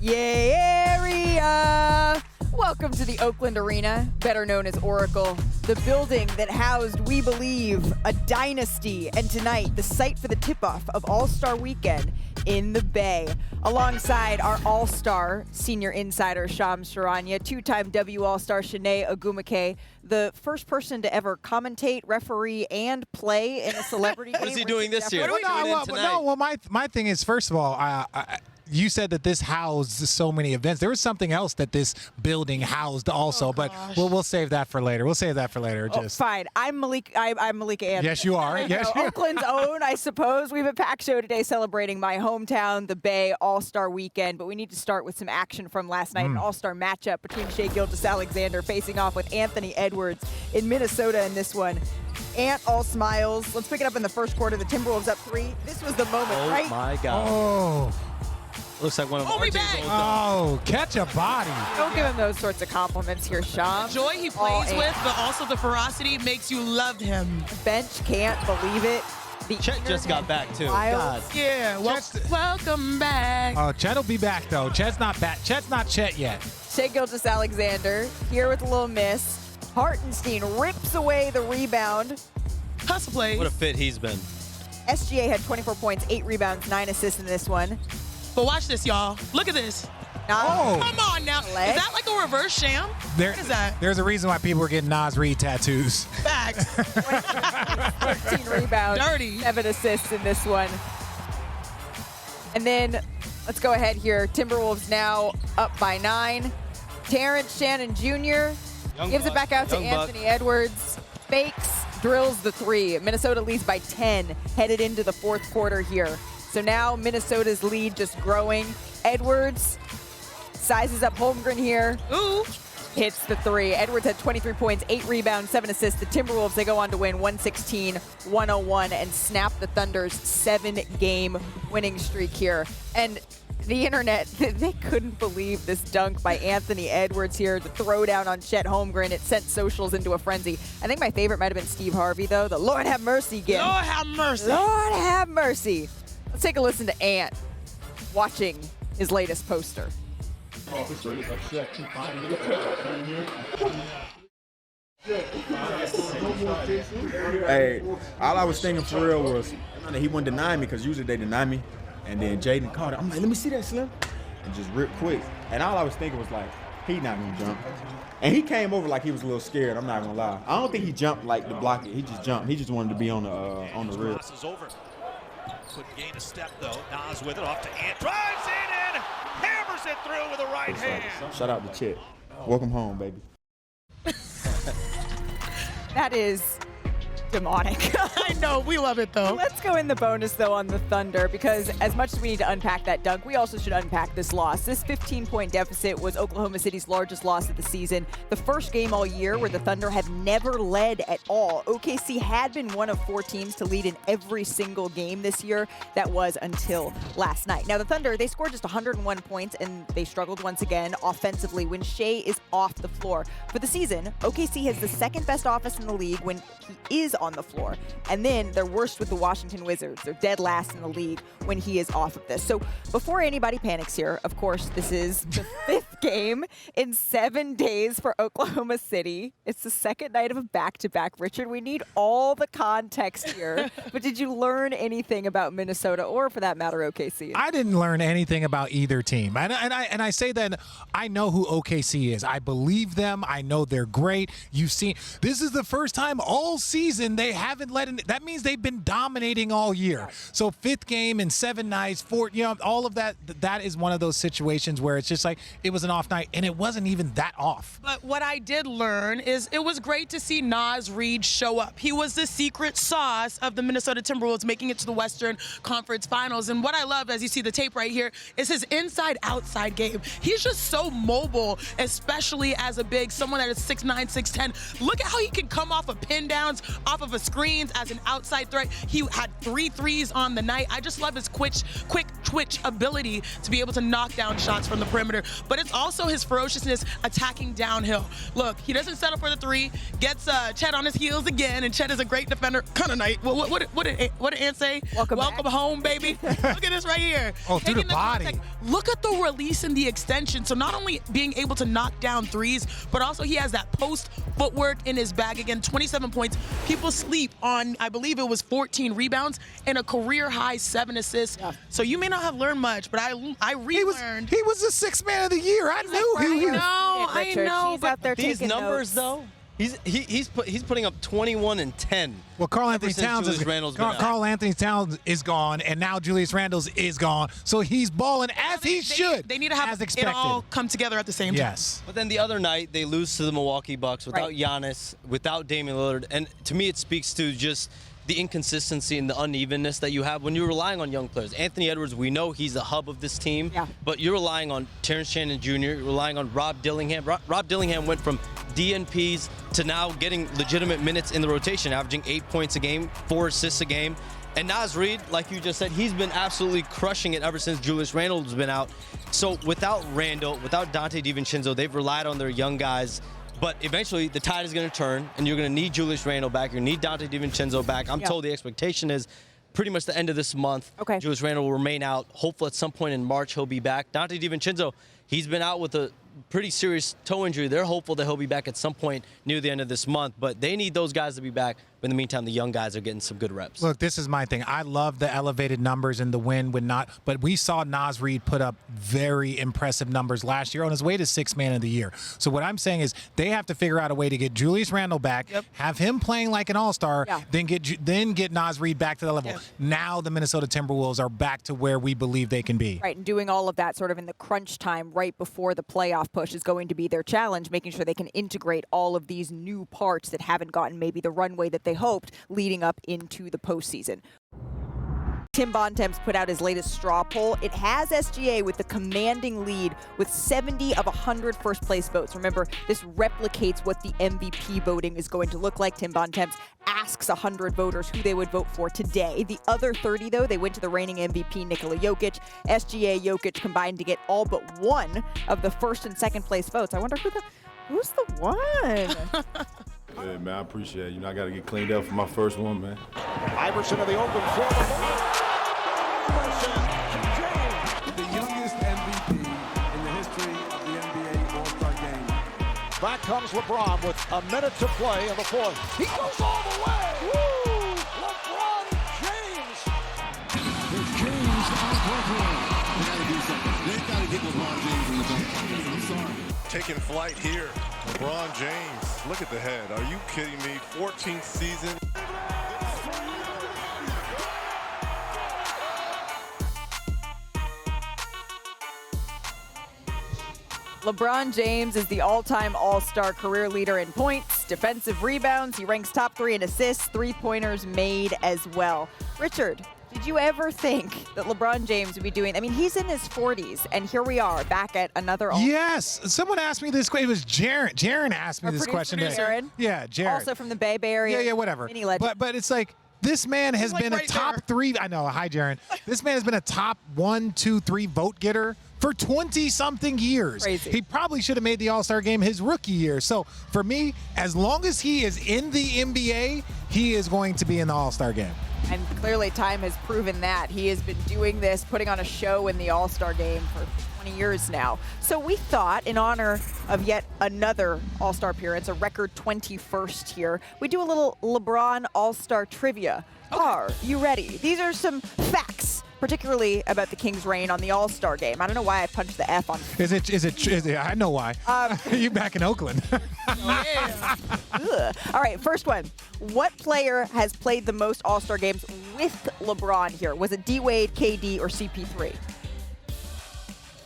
Yeah, area! Welcome to the Oakland Arena, better known as Oracle, the building that housed, we believe, a dynasty, and tonight, the site for the tip-off of All-Star Weekend in the Bay. Alongside our All-Star senior insider, Shams Charania, two-time W All-Star Chiney Ogwumike, the first person to ever commentate, referee, and play in a celebrity game. What is he doing this year? Well, my thing is, first of all, you said that this housed so many events. There was something else that this building housed also, but we'll save that for later. Fine. I'm Malika Andrews. Yes, you are. Yes, you are. Oakland's own, I suppose. We have a packed show today celebrating my hometown, the Bay All-Star Weekend, but we need to start with some action from last night, an All-Star matchup between Shai Gilgeous-Alexander facing off with Anthony Edwards in Minnesota in this one. Ant all smiles. Let's pick it up in the first quarter. The Timberwolves up 3. This was the moment, right? Oh, my God. Oh. Looks like one of RJ's old dogs. Oh, catch a body. Don't give him those sorts of compliments here, Sham. Joy he plays with, but also the ferocity makes you love him. Bench can't believe it. The Chet just got back, too. Wild. God. Yeah, welcome back. Oh, Chet will be back, though. Chet's not back. Chet's not Chet yet. Shai Gilgeous-Alexander here with a little miss. Hartenstein rips away the rebound. Hustle plays. What a fit he's been. SGA had 24 points, 8 rebounds, 9 assists in this one. But watch this, y'all. Look at this. Oh. Come on now. Is that like a reverse sham? What is that? There's a reason why people were getting Nas Reed tattoos. Facts. 13 rebounds, Dirty. 7 assists in this one. And then let's go ahead here. Timberwolves now up by 9. Terrence Shannon Jr. gives it back out to Anthony Edwards. Fakes, drills the 3. Minnesota leads by 10 headed into the fourth quarter here. So now Minnesota's lead just growing. Edwards sizes up Holmgren here. Ooh. Hits the 3. Edwards had 23 points, 8 rebounds, 7 assists. The Timberwolves, they go on to win 116-101 and snap the Thunder's 7-game winning streak here. And the internet, they couldn't believe this dunk by Anthony Edwards here. The throwdown on Chet Holmgren, it sent socials into a frenzy. I think my favorite might have been Steve Harvey, though. The Lord have mercy gift. Lord have mercy. Lord have mercy. Let's take a listen to Ant watching his latest poster. Hey, all I was thinking for real was that he wouldn't deny me, because usually they deny me. And then Jaden caught it. I'm like, let me see that, Slim. And just rip quick. And all I was thinking was like, he not gonna jump. And he came over like he was a little scared, I'm not gonna lie. I don't think he jumped like to block it. He just jumped. He just wanted to be on the rib. Couldn't gain a step though. Nas with it off to Ant. Drives in and hammers it through with the right hand. Shout out to Chet. Welcome home, baby. That is demonic. I know, we love it though. Let's go in the bonus though on the Thunder, because as much as we need to unpack that dunk, we also should unpack this loss. This 15-point deficit was Oklahoma City's largest loss of the season. The first game all year where the Thunder have never led at all. OKC had been one of 4 teams to lead in every single game this year. That was until last night. Now the Thunder, they scored just 101 points and they struggled once again offensively when Shai is off the floor. For the season, OKC has the second best offense in the league when he is on the floor. And then they're worst with the Washington Wizards. They're dead last in the league when he is off of this. So before anybody panics here, of course, this is the 5th game in 7 days for Oklahoma City. It's the second night of a back-to-back. Richard, we need all the context here. But did you learn anything about Minnesota or, for that matter, OKC? I didn't learn anything about either team. And I say that I know who OKC is. I believe them. I know they're great. You've seen, this is the first time all season they haven't let in. That means they've been dominating all year. So 5th game in 7 nights, 4, all of that, that is one of those situations where it's just like it was an off night and it wasn't even that off. But what I did learn is it was great to see Nas Reed show up. He was the secret sauce of the Minnesota Timberwolves making it to the Western Conference Finals. And what I love, as you see the tape right here, is his inside-outside game. He's just so mobile, especially as a big, someone that is 6'9", 6'10". Look at how he can come off of pin downs, off of a screens as an outside threat. He had 3 threes on the night. I just love his quick twitch ability to be able to knock down shots from the perimeter. But it's also his ferociousness attacking downhill. Look, he doesn't settle for the 3, gets Chet on his heels again, and Chet is a great defender. Kind of night. What did Ant say? Welcome home, baby. Look at this right here. Oh, through the body. Contact. Look at the release and the extension. So not only being able to knock down threes, but also he has that post footwork in his bag. Again, 27 points. People sleep on, I believe it was 14 rebounds and a career high 7 assists. Yeah. So you may not have learned much, but I relearned. He was the 6th man of the year. I knew he was. I know. He's out there These taking numbers, notes. though, he's putting up 21 and 10. Well, Carl Anthony Towns is gone, and now Julius Randle is gone. So he's balling as he should. They need to have as expected. it all come together at the same time. Yes. But then the other night, they lose to the Milwaukee Bucks without Giannis, without Damian Lillard. And to me, it speaks to just the inconsistency and the unevenness that you have when you're relying on young players. Anthony Edwards, we know he's the hub of this team, but you're relying on Terrence Shannon Jr., you're relying on Rob Dillingham. Rob Dillingham went from DNPs to now getting legitimate minutes in the rotation, averaging 8 points a game, 4 assists a game. And Naz Reid, like you just said, he's been absolutely crushing it ever since Julius Randle's been out. So without Randle, without Dante DiVincenzo, they've relied on their young guys. But eventually, the tide is going to turn, and you're going to need Julius Randle back. You're going to need Dante DiVincenzo back. I'm told the expectation is pretty much the end of this month. Julius Randle will remain out. Hopefully, at some point in March, he'll be back. Dante DiVincenzo, he's been out with a pretty serious toe injury. They're hopeful that he'll be back at some point near the end of this month. But they need those guys to be back. But in the meantime, the young guys are getting some good reps. Look, this is my thing. I love the elevated numbers and the win when not. But we saw Naz Reid put up very impressive numbers last year on his way to 6th man of the year. So what I'm saying is they have to figure out a way to get Julius Randle back, have him playing like an all-star, then get Naz Reid back to the level. Now the Minnesota Timberwolves are back to where we believe they can be. Right, and doing all of that sort of in the crunch time right before the playoff push is going to be their challenge, making sure they can integrate all of these new parts that haven't gotten maybe the runway that they hoped leading up into the postseason. Tim Bontemps put out his latest straw poll. It has SGA with the commanding lead with 70 of 100 first-place votes. Remember, this replicates what the MVP voting is going to look like. Tim Bontemps asks 100 voters who they would vote for today. The other 30, though, they went to the reigning MVP, Nikola Jokic. SGA, Jokic combined to get all but one of the first and second place votes. I wonder who's the one? Yeah, man, I appreciate it. You know, I got to get cleaned up for my first one, man. Iverson of the open floor. The youngest MVP in the history of the NBA All-Star game. Back comes LeBron with a minute to play in the fourth. He goes all the way. Woo! LeBron James. There's James on Brooklyn. They got to do something. They got to get LeBron James in the game. I'm sorry. Taking flight here. LeBron James. Look at the head. Are you kidding me? 14th season. LeBron James is the all-time All-Star career leader in points, defensive rebounds. He ranks top 3 in assists, 3-pointers made as well. Richard, did you ever think that LeBron James would be doing, I mean, he's in his 40s, and here we are back at another All-Star. Yes. Someone asked me this question. It was Jaron. Jaron asked me this question. Jaron? Yeah, Jaron. Also from the Bay Area. Yeah, whatever. Mini legend. But it's like, this man has been a top 3. I know. Hi, Jaron. This man has been a top 1, 2, 3 vote getter for 20-something years. Crazy. He probably should have made the All-Star game his rookie year. So for me, as long as he is in the NBA, he is going to be in the All-Star game. And clearly time has proven that. He has been doing this, putting on a show in the All-Star game for 20 years now. So we thought, in honor of yet another All-Star appearance, a record 21st here, we do a little LeBron All-Star trivia. Are you ready? These are some facts, particularly about the Kings' reign on the All-Star game. I don't know why I punched the F on. Is it? I know why. You back in Oakland. All right, first one. What player has played the most All-Star games with LeBron here? Was it D-Wade, KD, or CP3?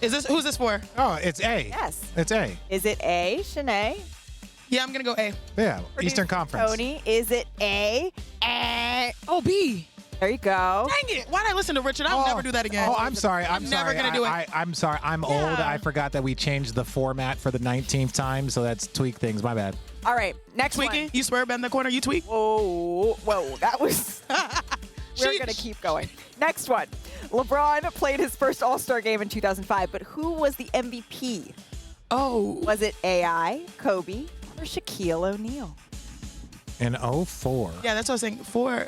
Who's this for? Oh, it's A. Yes. It's A. Is it A, Shanae? Yeah, I'm going to go A. Yeah, Producer Eastern Conference. Tony, is it A? Oh, B. There you go. Dang it. Why'd I listen to Richard? I'll never do that again. Oh, I'm sorry. I'm never sorry. going to do it. I'm sorry. I'm old. I forgot that we changed the format for the 19th time, so that's tweak things. My bad. All right, next Tweaking? one. You swear bend the corner, you tweak? Whoa, that was... We're going to keep going. Next one. LeBron played his first All-Star game in 2005, but who was the MVP? Oh. Was it AI, Kobe, or Shaquille O'Neal? In 04. Yeah, that's what I was saying. 4.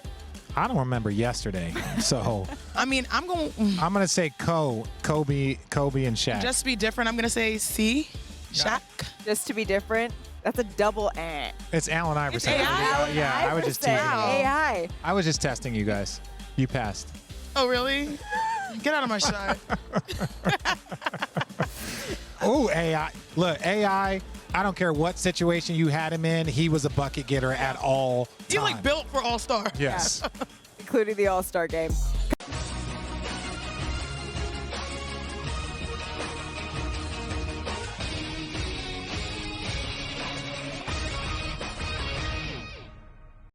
I don't remember yesterday, so I mean, I'm going to say Kobe, and Shaq. just to be different. I'm going to say C, Shaq. Just to be different, that's a double eh. It's Allen Iverson. AI? Yeah, I was just teasing. AI. I was just testing you guys. You passed. Oh, really? Get out of my shot. Oh, AI. Look, AI, I don't care what situation you had him in, he was a bucket getter at all You time. like built for All-Star. Yes. Including the All-Star game.